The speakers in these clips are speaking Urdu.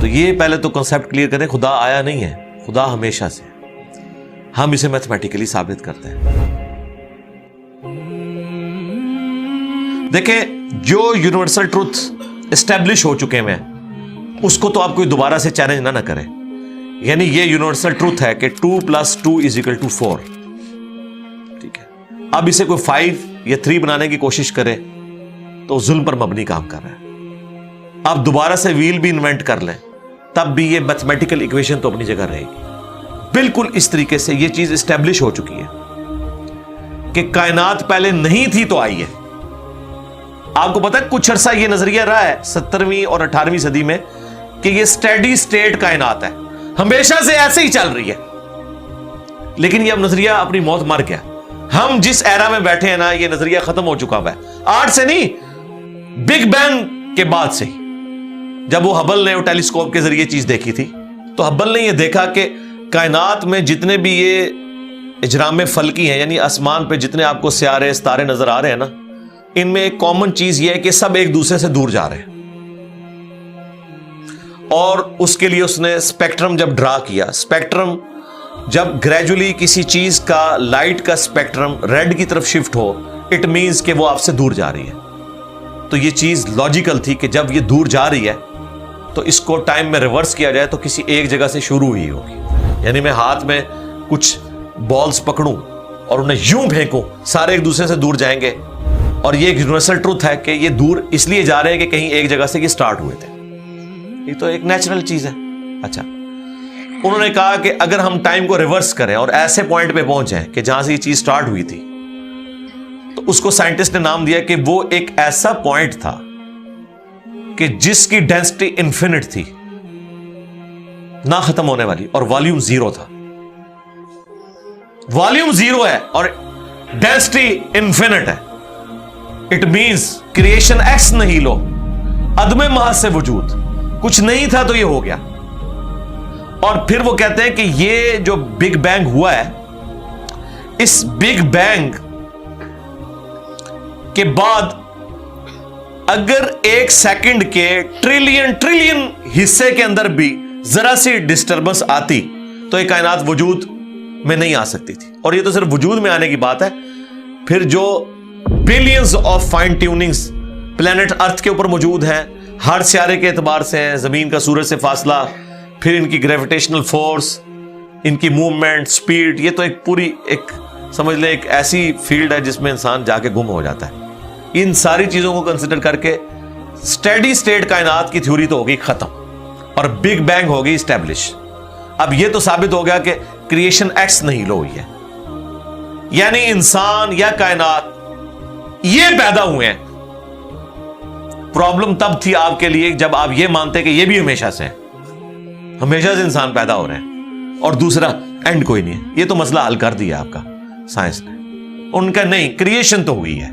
تو یہ پہلے تو کنسپٹ کلیئر کریں, خدا آیا نہیں ہے, خدا ہمیشہ سے. ہم اسے میتھمیٹیکلی ثابت کرتے ہیں. دیکھیں, جو یونیورسل ٹروتھ اسٹیبلش ہو چکے ہیں اس کو تو آپ کوئی دوبارہ سے چیلنج نہ کریں. یعنی یہ یونیورسل ٹروتھ ہے کہ 2 + 2 = 4. ٹھیک ہے, اب اسے کوئی 5 یا 3 بنانے کی کوشش کرے تو ظلم پر مبنی کام کر رہا ہے. آپ دوبارہ سے ویل بھی انوینٹ کر لیں تب بھی یہ میتھمیٹیکل ایکویشن تو اپنی جگہ رہے گی. بالکل اس طریقے سے یہ چیز اسٹیبلش ہو چکی ہے کہ کائنات پہلے نہیں تھی تو آئی ہے. آپ کو پتا ہے کچھ عرصہ یہ نظریہ رہا ہے 17ویں اور 18ویں صدی میں کہ یہ اسٹیڈی اسٹیٹ کائنات ہے, ہمیشہ سے ایسے ہی چل رہی ہے. لیکن یہ اب نظریہ اپنی موت مر گیا. ہم جس ایرا میں بیٹھے ہیں نا, یہ نظریہ ختم ہو چکا ہوا ہے. آج سے نہیں, بگ بینگ کے بعد سے ہی. جب وہ ہبل نے ٹیلیسکوپ کے ذریعے چیز دیکھی تھی تو ہبل نے یہ دیکھا کہ کائنات میں جتنے بھی یہ اجرام فلکی ہیں, یعنی آسمان پہ جتنے آپ کو سیارے ستارے نظر آ رہے ہیں نا, ان میں ایک کامن چیز یہ ہے کہ سب ایک دوسرے سے دور جا رہے ہیں. اور اس کے لیے اس نے اسپیکٹرم جب ڈرا کیا, اسپیکٹرم جب گریجولی کسی چیز کا لائٹ کا اسپیکٹرم ریڈ کی طرف شفٹ ہو, اٹ مینز کہ وہ آپ سے دور جا رہی ہے. تو یہ چیز لاجیکل تھی کہ جب یہ دور جا رہی ہے تو اس کو ٹائم میں ریورس کیا جائے تو کسی ایک جگہ سے شروع ہی ہوگی. یعنی میں ہاتھ میں کچھ بالز پکڑوں اور انہیں یوں پھینکوں, سارے ایک دوسرے سے دور جائیں گے. اور یہ ایک یونیورسل ٹروتھ ہے کہ یہ دور اس لیے جا رہے ہیں کہ کہیں ایک جگہ سے یہ سٹارٹ ہوئے تھے. یہ تو ایک نیچرل چیز ہے. اچھا, انہوں نے کہا کہ اگر ہم ٹائم کو ریورس کریں اور ایسے پوائنٹ پہ پہنچ جائیں کہ جہاں سے یہ چیز سٹارٹ ہوئی تھی, تو اس کو سائنٹسٹ نے نام دیا کہ وہ ایک ایسا پوائنٹ تھا کہ جس کی ڈینسٹی انفینٹ تھی, نہ ختم ہونے والی, اور والیوم 0 تھا. والیوم 0 ہے اور ڈینسٹی انفینٹ ہے. اٹ مینز کریشن ایکس نہیں لو, عدم محض سے وجود, کچھ نہیں تھا تو یہ ہو گیا. اور پھر وہ کہتے ہیں کہ یہ جو بگ بینگ ہوا ہے, اس بگ بینگ کے بعد اگر 1 سیکنڈ کے ٹریلین حصے کے اندر بھی ذرا سی ڈسٹربنس آتی تو یہ کائنات وجود میں نہیں آ سکتی تھی. اور یہ تو صرف وجود میں آنے کی بات ہے. پھر جو billions of fine tunings planet earth کے اوپر موجود ہیں, ہر سیارے کے اعتبار سے ہیں, زمین کا سورج سے فاصلہ, پھر ان کی گریویٹیشنل فورس, ان کی موومنٹ, سپیڈ, یہ تو ایک پوری ایک سمجھ لیں ایک ایسی فیلڈ ہے جس میں انسان جا کے گم ہو جاتا ہے. ان ساری چیزوں کو کنسیڈر کر کے اسٹیڈی اسٹیٹ کائنات کی تھیوری تو ہوگی ختم اور بگ بینگ ہوگی اسٹیبلش. اب یہ تو ثابت ہو گیا کہ کریشن ایکس نہیں لو ہوئی ہے, یعنی انسان یا کائنات یہ پیدا ہوئے ہیں. پرابلم تب تھی آپ کے لیے جب آپ یہ مانتے کہ یہ بھی ہمیشہ سے ہیں, ہمیشہ سے انسان پیدا ہو رہے ہیں اور دوسرا اینڈ کوئی نہیں ہے. یہ تو مسئلہ حل کر دیا آپ کا سائنس نے. ان کا نہیں, کریشن تو ہوئی ہے.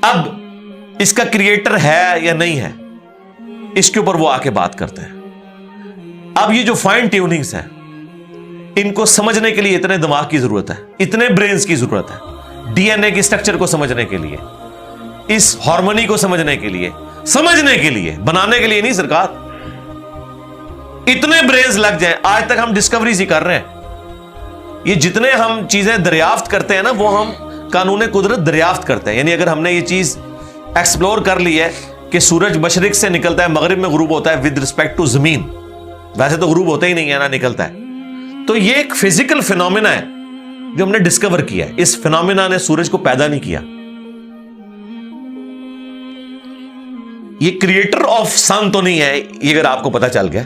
اب اس کا کریٹر ہے یا نہیں ہے, اس کے اوپر وہ آ کے بات کرتے ہیں. اب یہ جو فائن ٹیوننگز ہیں, ان کو سمجھنے کے لیے اتنے دماغ کی ضرورت ہے, اتنے برینز کی ضرورت ہے. ڈی این اے کی اسٹرکچر کو سمجھنے کے لیے, اس ہارمونی کو سمجھنے کے لیے, بنانے کے لیے نہیں سرکار. اتنے برینز لگ جائیں. آج تک ہم ڈسکوریز ہی کر رہے ہیں. یہ جتنے ہم چیزیں دریافت کرتے ہیں نا, وہ ہم قانون قدرت دریافت کرتے ہیں. یعنی اگر ہم نے یہ چیز ایکسپلور کر لی ہے کہ سورج مشرق سے نکلتا ہے, مغرب میں غروب ہوتا ہے ود رسپیکٹ ٹو زمین, ویسے تو غروب ہوتا ہی نہیں ہے نا, نکلتا ہے. تو یہ ایک فزیکل فینومینا ہے جو ہم نے ڈسکور کیا ہے. اس فینومینا نے سورج کو پیدا نہیں کیا. یہ کریٹر آف سن تو نہیں ہے. یہ اگر آپ کو پتا چل گیا,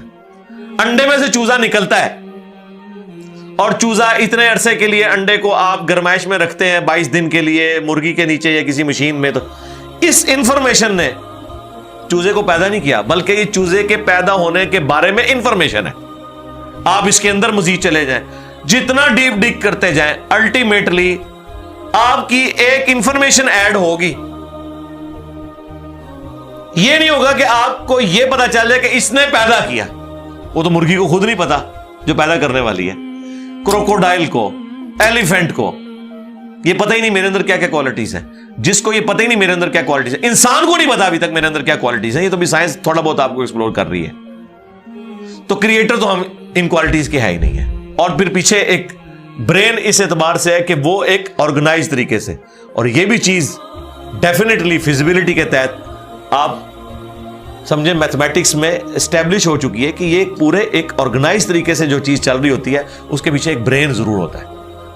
انڈے میں سے چوزا نکلتا ہے اور چوزا اتنے عرصے کے لیے انڈے کو آپ گرمائش میں رکھتے ہیں 22 دن کے لیے مرغی کے نیچے یا کسی مشین میں. تو اس انفارمیشن نے چوزے کو پیدا نہیں کیا, بلکہ یہ چوزے کے پیدا ہونے کے بارے میں انفارمیشن ہے. آپ اس کے اندر مزید چلے جائیں, جتنا ڈیپ ڈگ کرتے جائیں, الٹیمیٹلی آپ کی ایک انفارمیشن ایڈ ہوگی. یہ نہیں ہوگا کہ آپ کو یہ پتا چل جائے کہ اس نے پیدا کیا. وہ تو مرغی کو خود نہیں پتا جو پیدا کرنے والی ہے, کروکوڈائل کو, ایلیفینٹ کو, یہ پتہ ہی نہیں میرے اندر کیا کیا کوالٹیز ہیں. جس کو یہ پتہ ہی نہیں میرے اندر کیا کوالٹیز ہیں, انسان کو نہیں پتا ابھی تک میرے اندر کیا کوالٹیز ہیں, یہ تو بھی سائنس تھوڑا بہت آپ کو ایکسپلور کر رہی ہے. تو کریٹر تو ہم ان کوالٹیز کے ہے ہی نہیں ہے. اور پھر پیچھے ایک برین اس اعتبار سے ہے کہ وہ ایک آرگنائز طریقے سے, اور یہ بھی چیز ڈیفینیٹلی فیزیبلٹی کے تحت آپ سمجھیں میتھمیٹکس میں اسٹیبلش ہو چکی ہے کہ یہ پورے ایک آرگنائز طریقے سے جو چیز چل رہی ہوتی ہے اس کے پیچھے ایک برین ضرور ہوتا ہے.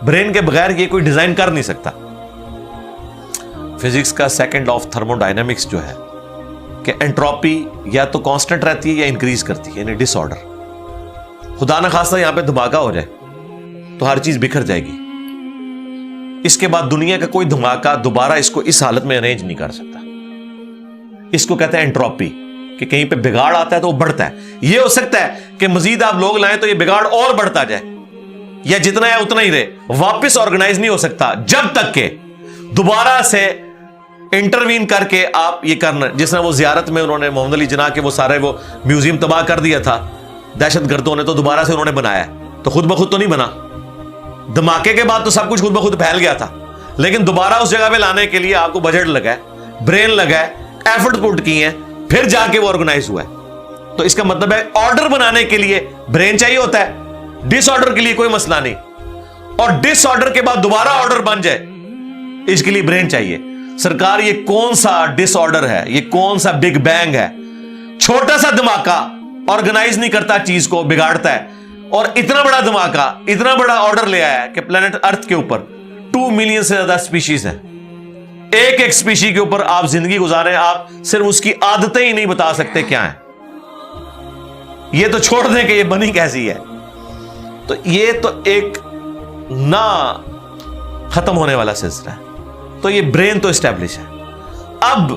برین کے بغیر یہ کوئی ڈیزائن کر نہیں سکتا. فزکس کا سیکنڈ آف تھرمو ڈائنامکس جو ہے کہ انٹروپی یا تو کانسٹنٹ رہتی ہے یا انکریز کرتی ہے, یعنی ڈس آرڈر. خدا نہ خواستہ یہاں پہ دھماکہ ہو جائے تو ہر چیز بکھر جائے گی. اس کے بعد دنیا کا کوئی دھماکہ دوبارہ اس کو اس حالت میں ارینج نہیں کر سکتا. اس کو کہتے ہیں انٹروپی, کہ کہیں پہ بگاڑ آتا ہے تو وہ بڑھتا ہے. یہ ہو سکتا ہے کہ مزید آپ لوگ لائیں تو یہ بگاڑ اور بڑھتا جائے, یا جتنا ہے اتنا ہی رہے, واپس آرگنائز نہیں ہو سکتا جب تک کہ دوبارہ سے انٹروین کر کے آپ یہ کرنا. جس طرح وہ زیارت میں انہوں نے محمد علی جناح کے وہ سارے وہ میوزیم تباہ کر دیا تھا دہشت گردوں نے, تو دوبارہ سے انہوں نے بنایا, تو خود بخود تو نہیں بنا. دھماکے کے بعد تو سب کچھ خود بخود پھیل گیا تھا, لیکن دوبارہ اس جگہ پہ لانے کے لیے آپ کو بجٹ لگا ہے, برین لگا ہے, ایفرٹ پٹ کی ہیں, پھر جا کے وہ آرگنائز ہوا ہے. تو اس کا مطلب ہے آرڈر بنانے کے لیے برین چاہیے ہوتا ہے, ڈس آرڈر کے لیے کوئی مسئلہ نہیں. اور ڈس آرڈر کے بعد دوبارہ آرڈر بن جائے اس کے لیے برین چاہیے. سرکار یہ کون سا ڈس آرڈر ہے, یہ کون سا بگ بینگ ہے؟ چھوٹا سا دھماکہ آرگنائز نہیں کرتا, چیز کو بگاڑتا ہے. اور اتنا بڑا دھماکہ اتنا بڑا آرڈر لے آیا ہے کہ پلانٹ ارتھ کے اوپر 2 ملین سے زیادہ سپیشیز ہیں. ایک ایک سپیشی کے اوپر آپ زندگی گزارے, آپ صرف اس کی عادتیں ہی نہیں بتا سکتے کیا ہیں. یہ تو چھوڑ دیں کہ یہ بنی کیسی ہے. تو یہ تو ایک نہ ختم ہونے والا سلسلہ ہے. تو یہ برین تو اسٹیبلش ہے. اب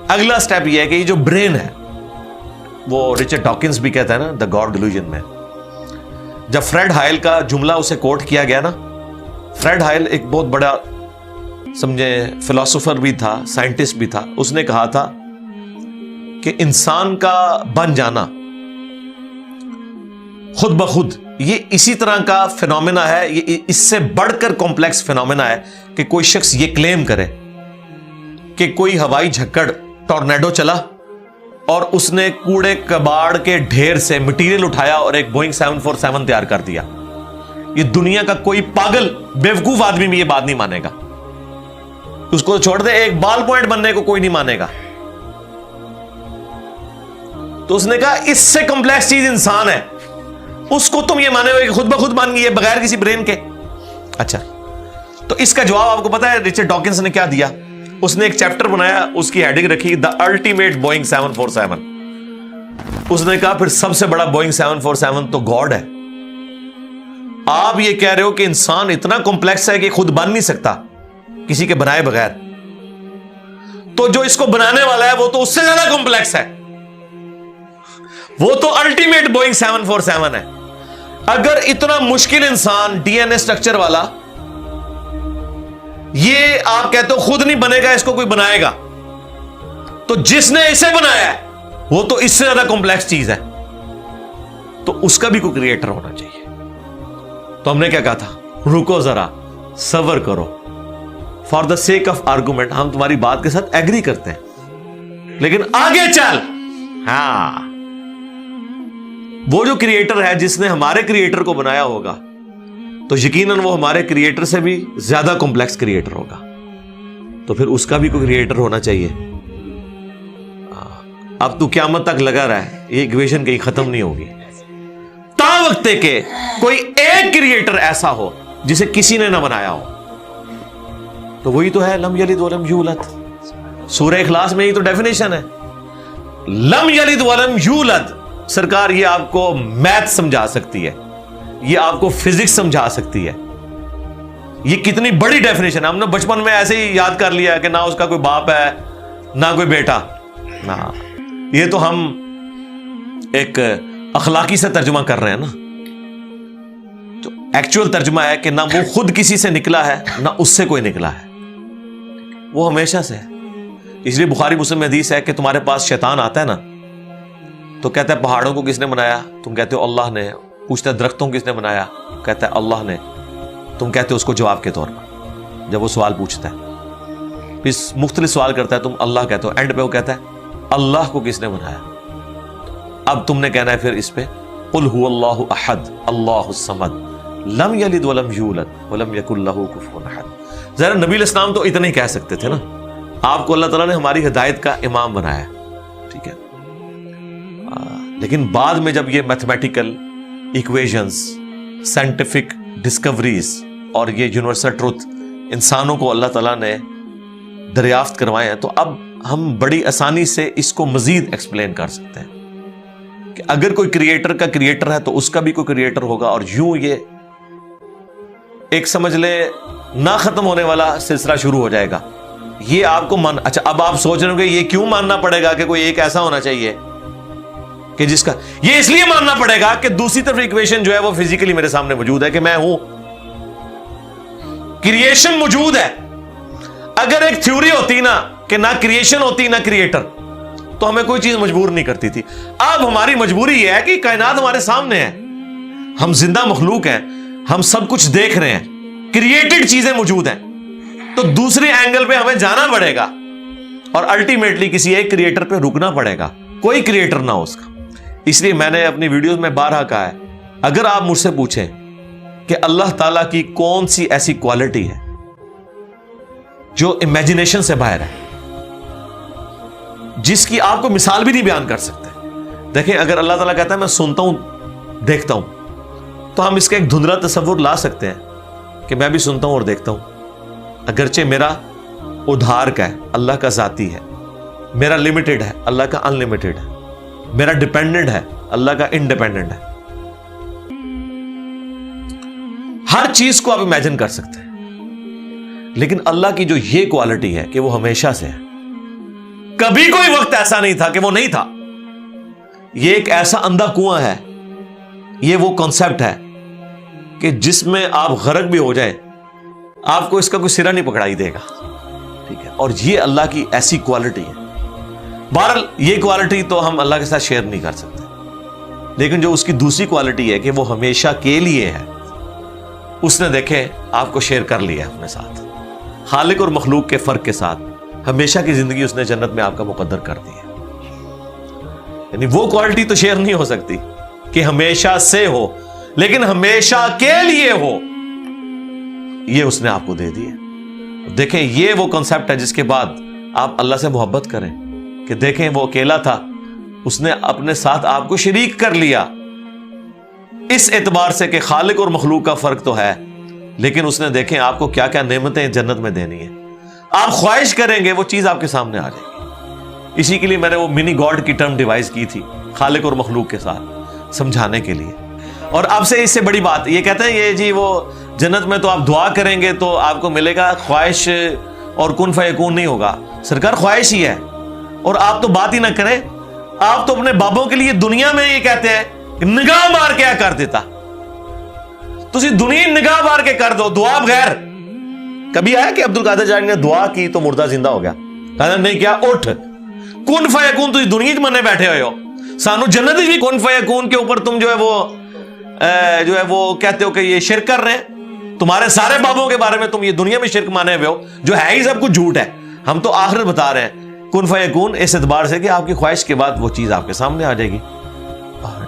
اگلا سٹیپ یہ ہے کہ یہ جو برین ہے, وہ رچرڈ ڈاکنز بھی کہتا ہے نا دا گاڈ ڈیلوژن میں, جب فریڈ ہائل کا جملہ اسے کوٹ کیا گیا نا, فریڈ ہائل ایک بہت بڑا سمجھے فلاسفر بھی تھا, سائنٹسٹ بھی تھا. اس نے کہا تھا کہ انسان کا بن جانا خود بخود یہ اسی طرح کا فینومینا ہے, یہ اس سے بڑھ کر کمپلیکس فینومینا ہے کہ کوئی شخص یہ کلیم کرے کہ کوئی ہوائی جھکڑ ٹورنیڈو چلا اور اس نے کوڑے کباڑ کے ڈھیر سے مٹیریل اٹھایا اور ایک بوئنگ 747 تیار کر دیا. یہ دنیا کا کوئی پاگل بیوقوف آدمی بھی یہ بات نہیں مانے گا. اس کو چھوڑ دے, ایک بال پوائنٹ بننے کو کوئی نہیں مانے گا. تو اس نے کہا اس سے کمپلیکس چیز انسان ہے, اس کو تم یہ مانے ہوئے کہ خود بخود بن گئی ہے بغیر کسی برین کے. اچھا, تو اس کا جواب آپ کو پتا ہے رچرڈ ڈاکنز نے کیا دیا؟ اس نے ایک چیپٹر بنایا, اس کی ہیڈنگ رکھی دا الٹیمیٹ بوئنگ 747. اس نے کہا پھر سب سے بڑا بوئنگ 747 تو گاڈ ہے. آپ یہ کہہ رہے ہو کہ انسان اتنا کمپلیکس ہے کہ خود بن نہیں سکتا کسی کے بنائے بغیر, تو جو اس کو بنانے والا ہے وہ تو اس سے زیادہ کمپلیکس ہے, وہ تو الٹیمیٹ بوئنگ 747 ہے. اگر اتنا مشکل انسان ڈی این اے اسٹرکچر والا یہ آپ کہتے ہو خود نہیں بنے گا, اس کو کوئی بنائے گا, تو جس نے اسے بنایا ہے وہ تو اس سے زیادہ کمپلیکس چیز ہے, تو اس کا بھی کوئی کریٹر ہونا چاہیے. تو ہم نے کیا کہا تھا, رکو ذرا صبر کرو, for the sake of argument ہم تمہاری بات کے ساتھ ایگری کرتے ہیں, لیکن آگے چل. ہاں, وہ جو کریٹر ہے جس نے ہمارے کریٹر کو بنایا ہوگا تو یقیناً وہ ہمارے کریٹر سے بھی زیادہ کمپلیکس کریٹر ہوگا, تو پھر اس کا بھی کوئی کریٹر ہونا چاہیے. اب تو قیامت تک لگا رہا ہے, یہ ایکویشن کہیں ختم نہیں ہوگی تا وقت کہ کوئی ایک کریٹر ایسا ہو جسے کسی نے نہ بنایا ہو. تو وہی تو ہے لم یلد ولم یولد. سورہ اخلاص میں یہ تو ڈیفینیشن ہے, لم یلد ولم یولد. سرکار یہ آپ کو میتھ سمجھا سکتی ہے, یہ آپ کو فزکس سمجھا سکتی ہے. یہ کتنی بڑی ڈیفینیشن ہے, ہم نے بچپن میں ایسے ہی یاد کر لیا کہ نہ اس کا کوئی باپ ہے نہ کوئی بیٹا. نہ, یہ تو ہم ایک اخلاقی سے ترجمہ کر رہے ہیں نا. تو ایکچوئل ترجمہ ہے کہ نہ وہ خود کسی سے نکلا ہے نہ اس سے کوئی نکلا ہے, وہ ہمیشہ سے ہے. اس لیے بخاری مسلم میں حدیث ہے کہ تمہارے پاس شیطان آتا ہے نا تو کہتا ہے پہاڑوں کو کس نے بنایا؟ تم کہتے ہو اللہ نے. پوچھتا ہے درختوں کو کس نے بنایا؟ کہتا ہے اللہ نے. تم کہتے ہو اس کو جواب کے طور پر جب وہ سوال پوچھتا ہے، پھر مختلف سوال کرتا ہے، تم اللہ کہتے ہو، اینڈ پہ وہ کہتا ہے اللہ کو کس نے بنایا؟ اب تم نے کہنا ہے پھر اس پہ قل هو اللہ احد اللہ الصمد لم یلد ولم یولد ولم یکن لہ کفوا احد۔ ذرا نبی علیہ السلام تو اتنا ہی کہہ سکتے تھے نا، آپ کو اللہ تعالیٰ نے ہماری ہدایت کا امام بنایا، ٹھیک ہے، لیکن بعد میں جب یہ میتھمیٹیکل ایکویشنز، سائنٹیفک ڈسکوریز اور یہ یونیورسل ٹروتھ انسانوں کو اللہ تعالیٰ نے دریافت کروائے ہیں، تو اب ہم بڑی آسانی سے اس کو مزید ایکسپلین کر سکتے ہیں کہ اگر کوئی کریٹر کا کریٹر ہے تو اس کا بھی کوئی کریٹر ہوگا، اور یوں یہ ایک سمجھ لے نہ ختم ہونے والا سلسلہ شروع ہو جائے گا۔ یہ آپ کو اچھا اب آپ سوچ رہے ہو کہ یہ کیوں ماننا پڑے گا کہ کوئی ایک ایسا ہونا چاہیے کہ جس کا، یہ اس لیے ماننا پڑے گا کہ دوسری طرف ایکویشن جو ہے وہ فزیکلی میرے سامنے موجود ہے کہ میں ہوں، کریشن موجود ہے۔ اگر ایک تھیوری ہوتی نا کہ نہ کریشن ہوتی نہ کریٹر تو ہمیں کوئی چیز مجبور نہیں کرتی تھی۔ اب ہماری مجبوری یہ ہے کہ کائنات ہمارے سامنے ہے، ہم زندہ مخلوق ہیں، ہم سب کچھ دیکھ رہے ہیں، کریٹڈ چیزیں موجود ہیں، تو دوسرے اینگل پہ ہمیں جانا پڑے گا اور الٹیمیٹلی کسی ایک کریٹر پہ رکنا پڑے گا، کوئی کریٹر نہ ہو اس کا۔ اس لیے میں نے اپنی ویڈیوز میں بارہا کہا ہے، اگر آپ مجھ سے پوچھیں کہ اللہ تعالیٰ کی کون سی ایسی کوالٹی ہے جو امیجنیشن سے باہر ہے، جس کی آپ کو مثال بھی نہیں بیان کر سکتے۔ دیکھیں اگر اللہ تعالیٰ کہتا ہے میں سنتا ہوں دیکھتا ہوں، تو ہم اس کا ایک دھندلا تصور لا سکتے ہیں کہ میں بھی سنتا ہوں اور دیکھتا ہوں، اگرچہ میرا ادھار کا ہے، اللہ کا ذاتی ہے، میرا لمیٹڈ ہے، اللہ کا ان لمیٹڈ ہے، میرا ڈیپینڈنٹ ہے، اللہ کا انڈیپینڈنٹ ہے۔ ہر چیز کو آپ امیجن کر سکتے ہیں، لیکن اللہ کی جو یہ کوالٹی ہے کہ وہ ہمیشہ سے ہے، کبھی کوئی وقت ایسا نہیں تھا کہ وہ نہیں تھا۔ یہ ایک ایسا اندھا کنواں ہے، یہ وہ کانسیپٹ ہے کہ جس میں آپ غرق بھی ہو جائیں آپ کو اس کا کوئی سرا نہیں پکڑائی دے گا، ٹھیک ہے، اور یہ اللہ کی ایسی کوالٹی ہے۔ بہرحال یہ کوالٹی تو ہم اللہ کے ساتھ شیئر نہیں کر سکتے، لیکن جو اس کی دوسری کوالٹی ہے کہ وہ ہمیشہ کے لیے ہے، اس نے دیکھیں آپ کو شیئر کر لیا اپنے ساتھ، خالق اور مخلوق کے فرق کے ساتھ ہمیشہ کی زندگی اس نے جنت میں آپ کا مقدر کر دی ہے۔ یعنی وہ کوالٹی تو شیئر نہیں ہو سکتی کہ ہمیشہ سے ہو، لیکن ہمیشہ کے لیے ہو، یہ اس نے آپ کو دے دی ہے۔ دیکھیں یہ وہ کنسپٹ ہے جس کے بعد آپ اللہ سے محبت کریں کہ دیکھیں وہ اکیلا تھا، اس نے اپنے ساتھ آپ کو شریک کر لیا، اس اعتبار سے کہ خالق اور مخلوق کا فرق تو ہے، لیکن اس نے دیکھیں آپ کو کیا کیا نعمتیں جنت میں دینی ہے، آپ خواہش کریں گے وہ چیز آپ کے سامنے آ جائے گی۔ اسی کے لیے میں نے وہ منی گاڈ کی ٹرم ڈیوائز کی تھی خالق اور مخلوق کے ساتھ سمجھانے کے لیے۔ اور اب سے اس سے بڑی بات یہ کہتے ہیں، یہ جی وہ جنت میں تو آپ دعا کریں گے تو آپ کو ملے گا، خواہش اور کن فیکون نہیں ہوگا۔ سرکار خواہش ہی ہے، اور آپ تو بات ہی نہ کریں، آپ تو اپنے بابوں کے لیے دنیا میں یہ کہتے ہیں نگاہ مار کے کر دیتا، تسی دنیا نگاہ مار کے کر دو دعا بغیر۔ کبھی آیا کہ عبد القادر جانی نے دعا کی تو مردہ زندہ ہو گیا؟ کہا نہیں کیا، اٹھ کن فیکون، تسی دنیا میں بیٹھے ہوئے ہو، سانو جنت بھی کن فیکون کے اوپر تم جو ہے وہ کہتے ہو کہ یہ شرک کر رہے ہیں، تمہارے سارے بابوں کے بارے میں تم یہ دنیا میں شرک مانے ہوئے ہو، جو ہے ہی سب کچھ جھوٹ ہے، ہم تو آخرت بتا رہے ہیں کن فیکون، اس اعتبار سے کہ آپ کی خواہش کے بعد وہ چیز آپ کے سامنے آ جائے گی۔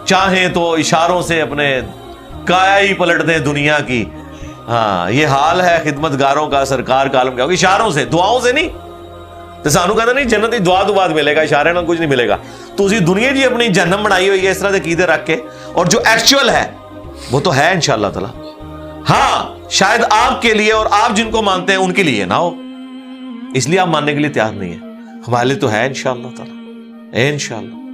چاہیں تو اشاروں سے اپنے کایا ہی پلٹ دیں دنیا کی، ہاں یہ حال ہے خدمت گاروں کا، سرکار کا عالم کیا، اشاروں سے، دعاؤں سے نہیں۔ تو سانو کہتا نہیں جنت کی دعا تو بعد ملے گا، اشارے نہ کچھ نہیں ملے گا، تو اسی دنیا جی اپنی جہنم بنائی ہوئی ہے اس طرح سے عقیدے رکھ کے، اور جو ایکچوئل ہے وہ تو ہے انشاءاللہ تعالی۔ ہاں شاید آپ کے لیے اور آپ جن کو مانتے ہیں ان کے لیے نہ ہو، اس لیے آپ ماننے کے لیے تیار نہیں ہے، ہمارے لیے تو ہے انشاءاللہ تعالی، انشاءاللہ۔